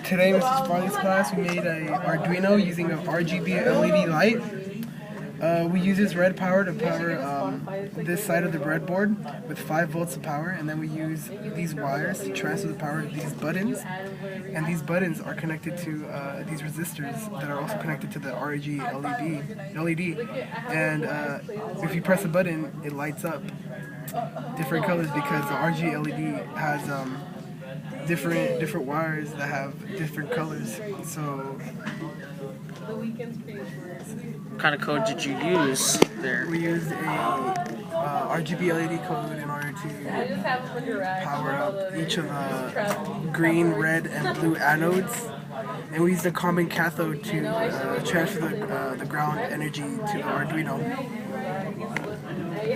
Today, Mrs. Farley's class, we made a Arduino using an RGB LED light. We use this red power to power this side of the breadboard with 5 volts of power, and then we use these wires to transfer the power to these buttons. And these buttons are connected to these resistors that are also connected to the RGB LED. And if you press a button, it lights up different colors because the RGB LED has different wires that have different colors. So what kind of code did you use there? we used a RGB LED code in order to power up each of the green, red, and blue anodes. And we used a common cathode to transfer the ground energy to the Arduino.